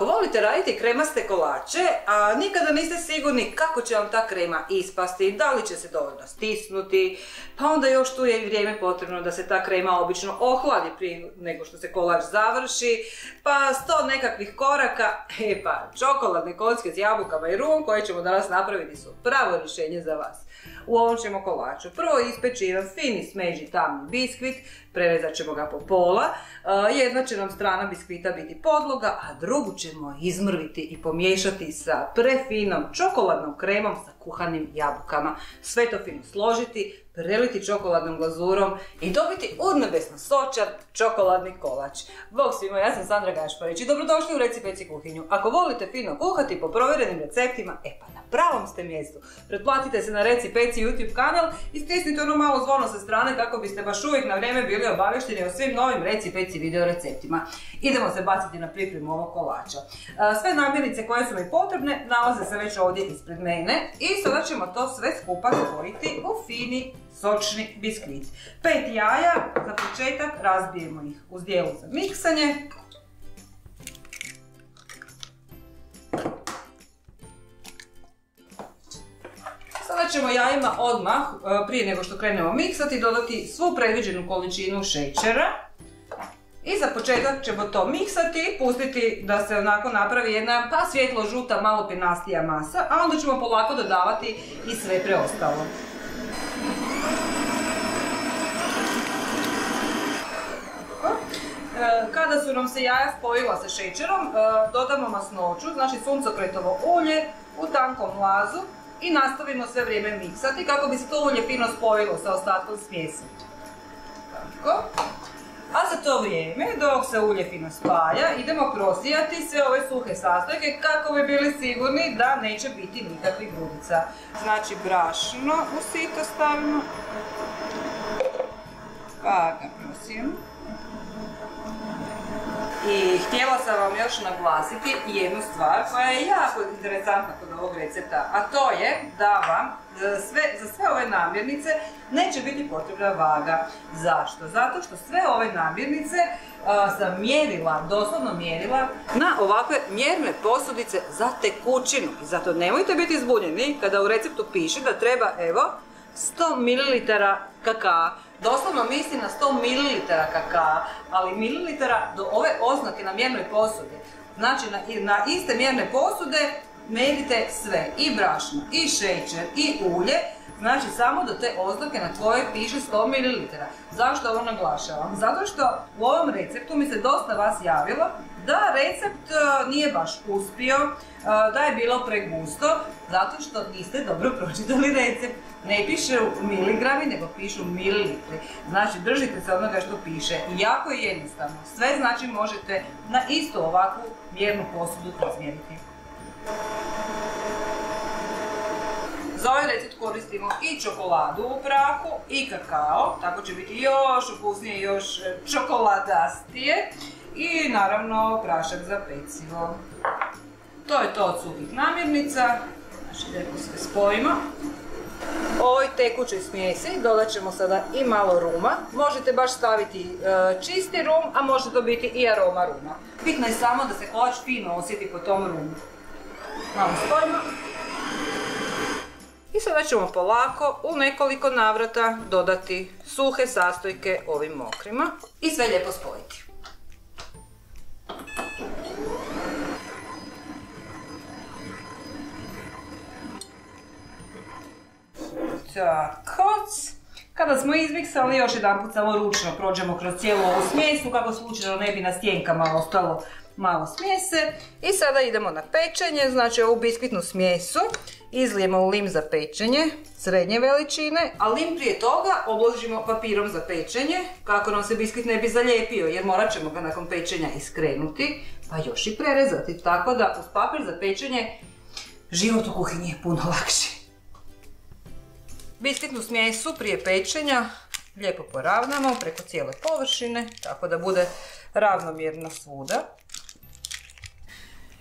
Ako volite raditi kremaste kolače, a nikada niste sigurni kako će vam ta krema ispasti, da li će se dovoljno stisnuti, pa onda još tu je i vrijeme potrebno da se ta krema obično ohladi prije nego što se kolač završi, pa 100 nekakvih koraka, pa čokoladne kocke s jabukama i rum koje ćemo danas napraviti su pravo rješenje za vas. U ovom ćemo kolaču prvo ispeći jedan fini smeđi tamni biskvit, prerezat ćemo ga po pola, jedna će nam strana biskvita biti podloga, a drugu ćemo izmrviti i pomiješati sa prefinom čokoladnom kremom sa kuhanim jabukama. Sve to fino složiti, preliti čokoladnom glazurom i dobiti urnebesno sočan čokoladni kolač. Bog svima, ja sam Sandra Gašparić i dobrodošli u Reci Peci kuhinju. Ako volite fino kuhati po provjerenim receptima, pa na pravom ste mjestu. Pretplatite se na Reci Peci YouTube kanal i stisnite ono malo zvono sa strane kako biste baš uvijek na vrijeme bili obavješteni o svim novim Reci Peci video receptima. Idemo se baciti na pripremu ovog kolača. Sve namirnice koje su mi potrebne nalaze se već ovdje ispred mene i sada ćemo to sve skupa spojiti u fini sočni biskvit. 5 jaja, za početak razbijemo ih u zdjelu za miksanje. Sada ćemo jajima odmah, prije nego što krenemo miksati, dodati svu predviđenu količinu šećera. I za početak ćemo to miksati, pustiti da se onako napravi jedna pa svjetlo žuta, malo penastija masa, a onda ćemo polako dodavati i sve preostalo. Kada su nam se jaja spojila sa šećerom, dodamo masnoću, znači suncokretovo ulje u tankom lazu i nastavimo sve vrijeme miksati kako bi se to ulje fino spojilo sa ostatkom smjesi. Tako. A za to vrijeme, dok se ulje fino spaja, idemo prosijati sve ove suhe sastojke kako bi bili sigurni da neće biti nikakvih grudica. Znači brašno u sito stavimo, pa ga prosijemo. I htjela sam vam još naglasiti jednu stvar koja je jako interesantna kod ovog recepta, a to je da vam za sve ove namirnice neće biti potrebna vaga. Zašto? Zato što sve ove namirnice sam mjerila, doslovno mjerila na ovakve mjerne posudice za tekućinu. I zato nemojte biti zbunjeni kada u receptu piše da treba, evo, 100 ml kakaa. Doslovno mislim na 100 ml kakaa, ali mililitara do ove oznake na mjernoj posudi. Znači na iste mjerne posude mjerite sve, i brašno, i šećer, i ulje, znači samo do te oznake na kojoj piše 100 ml. Zašto ovo naglašavam? Zato što u ovom receptu mi se dosta vas javilo da recept nije baš uspio, da je bilo pregusto, zato što niste dobro pročitali recept. Ne piše u miligrami, nego pišu mililitri. Znači držite se onoga što piše. I jako je jednostavno. Sve znači možete na istu ovakvu mjernu posudu izmjeriti. Za ovaj recept koristimo i čokoladu u prahu i kakao, tako će biti još ukusnije, još čokoladastije. I naravno prašak za pecivo. To je to od suhih namirnica. Znači lijepo sve spojimo. Ovoj tekućoj smjesi dodat ćemo sada i malo ruma. Možete baš staviti čisti rum, a može to biti i aroma ruma. Bitno je samo da se kolač fino osjeti po tom rumu. Malo spojimo. I sada ćemo polako u nekoliko navrata dodati suhe sastojke ovim mokrima i sve lijepo spojiti. Tako, kada smo izmiksali, još jedan put samo ručno prođemo kroz cijelu ovu smjesu kako slučajno ne bi na stjenkama ostalo malo smjese. I sada idemo na pečenje, znači ovu biskvitnu smjesu izlijemo u lim za pečenje srednje veličine, a lim prije toga obložimo papirom za pečenje kako nam se biskvit ne bi zalijepio, jer morat ćemo ga nakon pečenja iskrenuti pa još i prerezati, tako da uz papir za pečenje život u kuhinji je puno lakši. Biskvitnu smjesu prije pečenja lijepo poravnamo preko cijele površine, tako da bude ravnomjerno svuda.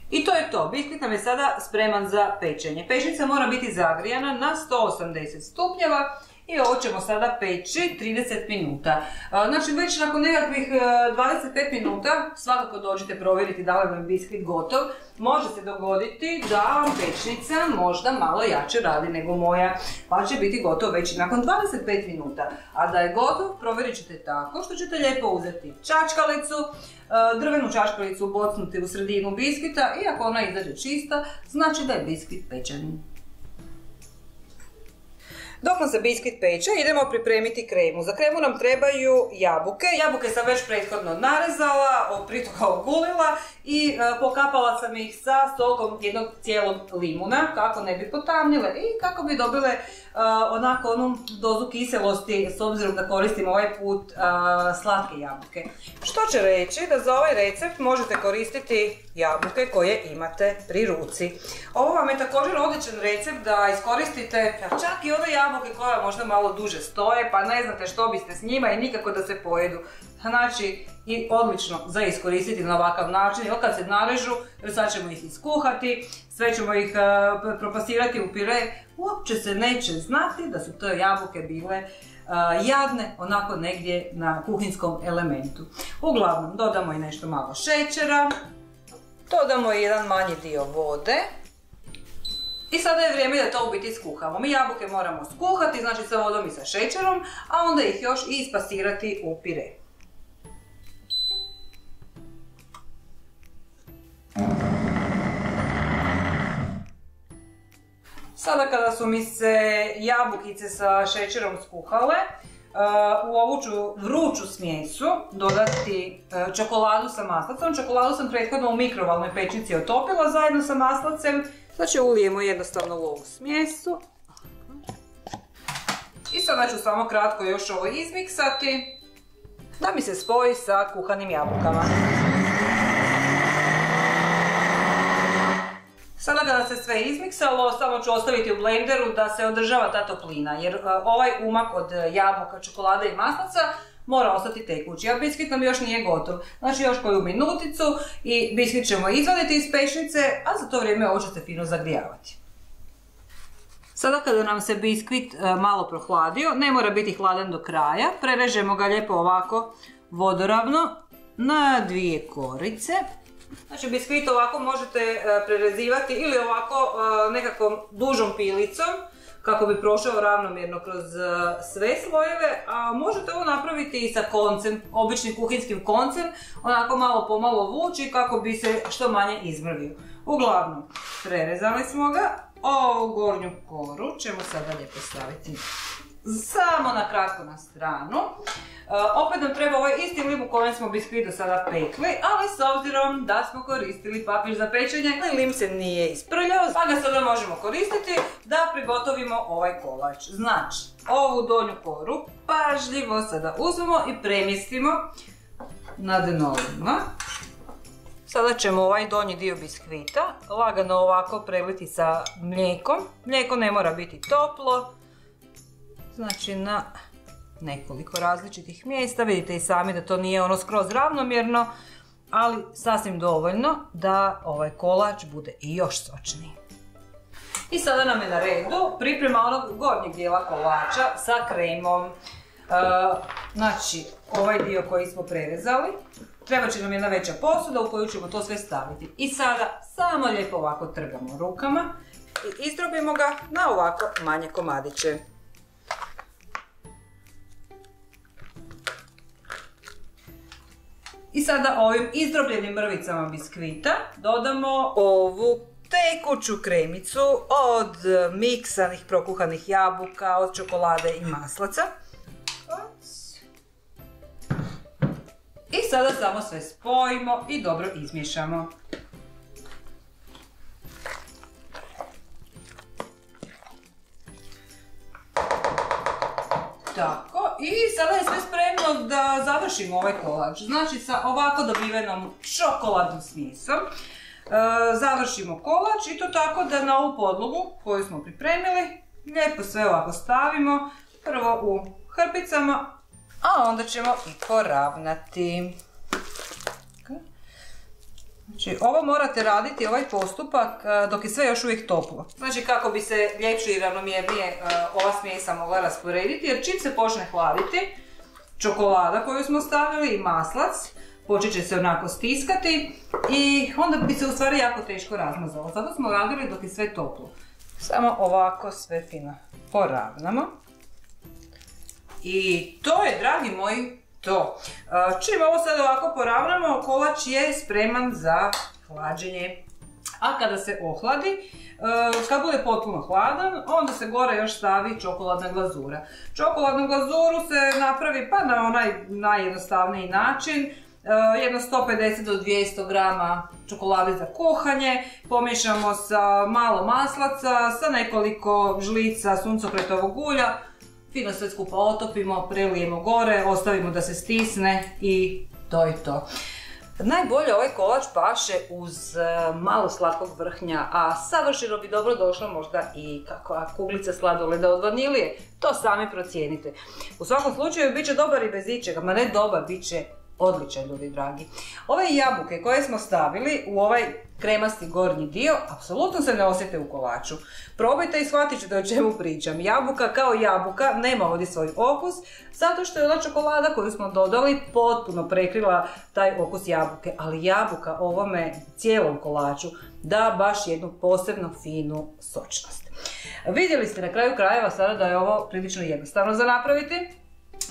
I to je to, biskvit nam je sada spreman za pečenje. Pečnica mora biti zagrijana na 180 stupnjeva I ovo ćemo sada peći 30 minuta. Znači već nakon nekakvih 25 minuta svakako dođite provjeriti da li vam je biskvit gotov. Može se dogoditi da vam pećnica možda malo jače radi nego moja, pa će biti gotov već nakon 25 minuta. A da je gotov provjerit ćete tako što ćete lijepo uzeti čačkalicu, drvenu čačkalicu ubocnuti u sredinu biskvita i ako ona izađe čista, znači da je biskvit pečen. Dok nam se biskvit peče, idemo pripremiti kremu. Za kremu nam trebaju jabuke. Jabuke sam već prethodno narezala, prije toga ogulila i pokapala sam ih sa sokom jednog cijelog limuna, kako ne bi potamnile i kako bi dobile onako onu dozu kiselosti, s obzirom da koristim ovaj put slatke jabuke. Što će reći da za ovaj recept možete koristiti jabuke koje imate pri ruci. Ovo vam je također odličan recept da iskoristite čak i one jabuke koje možda malo duže stoje, pa ne znate što biste s njima i nikako da se pojedu. Znači, i odlično za iskoristiti na ovakav način. Jer kad se narežu, jer sad ćemo ih iskuhati, sve ćemo ih propasirati u pire, uopće se neće znati da su to jabuke bile jadne, onako negdje na kuhinskom elementu. Uglavnom, dodamo i nešto malo šećera, dodamo i jedan manji dio vode. I sada je vrijeme da to u biti skuhamo. Mi jabuke moramo skuhati, znači sa vodom i sa šećerom, a onda ih još i ispasirati u pire. Sada kada su mi se jabukice sa šećerom skuhale, u ovu ću vruću smjesu dodati čokoladu sa maslacom. Čokoladu sam prethodno u mikrovalnoj pećnici otopila zajedno sa maslacem. Znači ulijemo jednostavno u ovu smjesu. I sada ću samo kratko još ovo izmiksati da mi se spoji sa kuhanim jabukama. Sada kada se sve izmiksalo, samo ću ostaviti u blenderu da se održava ta toplina, jer ovaj umak od jabuka, čokolade i maslaca mora ostati tekući, a biskvit nam još nije gotov. Znači još koju minuticu i biskvit ćemo izvaditi iz pećnice, a za to vrijeme ovo će se fino zagrijavati. Sada kada nam se biskvit malo prohladio, ne mora biti hladan do kraja, prerežemo ga lijepo ovako vodoravno na dvije korice. Znači biskvit ovako možete prerezivati ili ovako nekakvom dužom pilicom kako bi prošao ravnomjerno kroz sve slojeve, a možete ovo napraviti i sa koncem, običnim kuhinskim koncem, onako malo pomalo vući kako bi se što manje izmrvio. Uglavnom, prerezali smo ga, ovu gornju koru ćemo sada lijepo staviti samo na kratko na stranu. Opet nam treba ovaj isti lim u kojem smo biskvit do sada pekli, ali s obzirom da smo koristili papir za pečenje, lim se nije isprljao, pa ga sada možemo koristiti da prigotovimo ovaj kolač. Znači, ovu donju koru pažljivo sada uzmemo i premjestimo na dno lima. Sada ćemo ovaj donji dio biskvita lagano ovako preliti sa mlijekom. Mlijeko ne mora biti toplo, znači na nekoliko različitih mjesta. Vidite i sami da to nije ono skroz ravnomjerno, ali sasvim dovoljno da ovaj kolač bude i još sočniji. I sada nam je na redu priprema onog gornjeg dijela kolača sa kremom. Znači, ovaj dio koji smo prerezali, treba će nam jedna veća posuda u koju ćemo to sve staviti. I sada samo lijepo ovako trgamo rukama i izdrobimo ga na ovako manje komadiće. I sada ovim izdrobljenim mrvicama biskvita dodamo ovu tekuću kremicu od miksanih prokuhanih jabuka, od čokolade i maslaca. I sada samo sve spojimo i dobro izmiješamo. Tako, i sada je sve spremno da završimo ovaj kolač. Znači sa ovako dobivenom čokoladnom smjesom završimo kolač i to tako da na ovu podlogu koju smo pripremili lijepo sve ovako stavimo. Prvo u hrpicama, a onda ćemo i poravnati. Znači, ovo morate raditi, ovaj postupak, dok je sve još uvijek toplo. Znači, kako bi se ljepše i ravnomjernije ova smjesa mogla rasporediti, jer čim se počne hladiti, čokolada koju smo stavili i maslac, počet će se onako stiskati i onda bi se u stvari jako teško razmazalo. Zato smo radili dok je sve toplo. Samo ovako sve fino poravnamo. I to je, dragi moji, to. Čim ovo sad ovako poravnamo, kolač je spreman za hlađenje. A kada se ohladi, kad bude potpuno hladan, onda se gore još stavi čokoladna glazura. Čokoladnu glazuru se napravi pa na onaj najjednostavniji način. Jedno 150 do 200 grama čokolade za kuhanje, pomiješamo sa malo maslaca, sa nekoliko žlica suncokretovog ulja, fino sve skupa otopimo, prelijemo gore, ostavimo da se stisne i to je to. Najbolje ovaj kolač paše uz malo slatkog vrhnja, a savršeno bi dobro došla možda i kakva kuglica sladoleda od vanilije. To sami procijenite. U svakom slučaju bit će dobar i bez ičega, ma ne dobar, bit će odličan, ljudi dragi. Ove jabuke koje smo stavili u ovaj kremasti gornji dio, apsolutno se ne osjete u kolaču. Probajte i shvatit ćete o čemu pričam. Jabuka kao jabuka nema ovdje svoj okus, zato što je ona čokolada koju smo dodali potpuno prekrila taj okus jabuke. Ali jabuka ovome cijelom kolaču da baš jednu posebno finu sočnost. Vidjeli ste na kraju krajeva sada da je ovo prilično jednostavno za napraviti.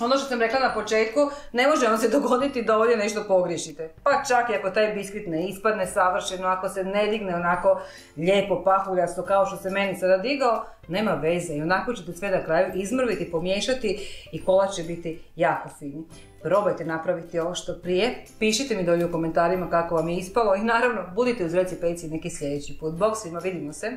Ono što sam rekla na početku, ne može vam se dogoditi da ovdje nešto pogriješite. Pa čak i ako taj biskvit ne ispadne savršeno, ako se ne digne onako lijepo pahuljasto kao što se meni sada digao, nema veze i onako ćete sve na kraju izmrviti, pomiješati i kolač će biti jako fini. Probajte napraviti ovo što prije, pišite mi dolje u komentarima kako vam je ispalo i naravno budite uz Reci Peci neki sljedeći put. Bog svima, vidimo se!